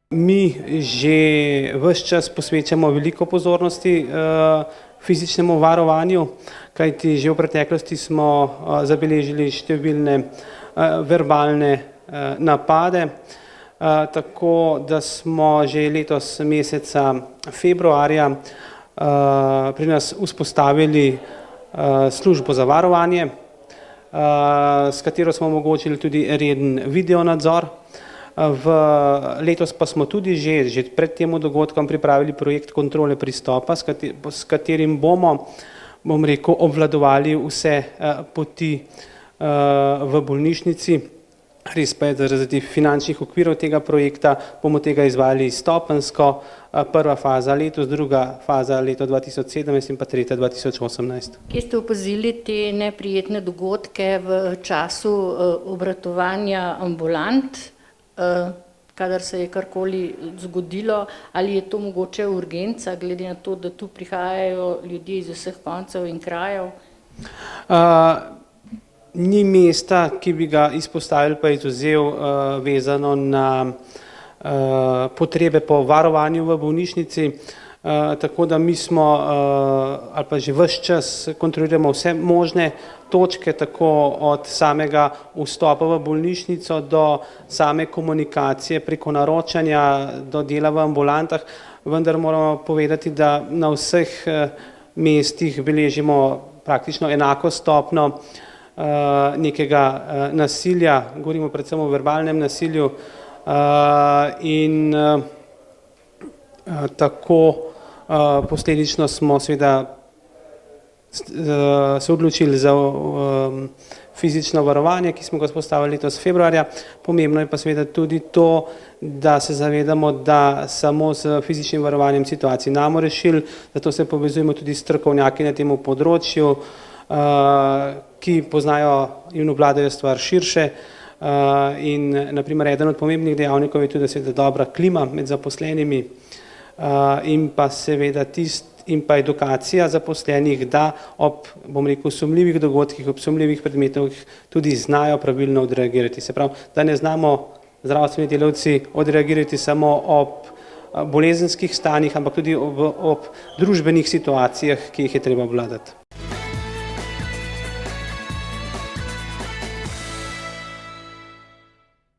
Mi že ves čas posvečamo veliko pozornosti fizičnemu varovanju, kajti že v preteklosti smo zabeležili številne verbalne napade, tako da smo že letos meseca februarja pri nas vzpostavili službo za varovanje, s katero smo omogočili tudi reden videonadzor. Letos pa smo tudi že pred tem dogodkom pripravili projekt kontrole pristopa, s katerim bomo, obvladovali vse poti v bolnišnici. Res pa je, da zaradi finančnih okvirov tega projekta bomo tega izvajali stopenjsko, prva faza letos, druga faza leto 2017 in pa tretja 2018. Kje ste opazili te neprijetne dogodke v času obratovanja ambulant? Kadar se je karkoli zgodilo, ali je to mogoče urgenca, glede na to, da tu prihajajo ljudje iz vseh koncev in krajev? Ni mesta, ki bi ga izpostavili pa izvzel vezano na potrebe po varovanju v bolnišnici, tako da mi smo ali pa že ves čas kontroliramo vse možne točke, tako od samega vstopa v bolnišnico do same komunikacije preko naročanja do dela v ambulantah, vendar moramo povedati, da na vseh mestih beležimo praktično enako stopnjo nekega nasilja, govorimo predvsem o verbalnem nasilju in tako posledično smo seveda se odločili za fizično varovanje, ki smo ga vzpostavili letos februarja. Pomembno je pa seveda tudi to, da se zavedamo, da samo s fizičnim varovanjem situacij ne bomo rešili, zato se povezujemo tudi s strokovnjaki na tem področju, ki poznajo in obvladajo stvar širše. In na primer eden od pomembnih dejavnikov je tudi seveda dobra klima med zaposlenimi in pa seveda in pa edukacija zaposlenih, da ob, sumljivih dogodkih, ob sumljivih predmetov tudi znajo pravilno odreagirati. Se pravi, da ne znamo zdravstveni delavci odreagirati samo ob bolezenskih stanjih, ampak tudi ob družbenih situacijah, ki jih je treba obvladati.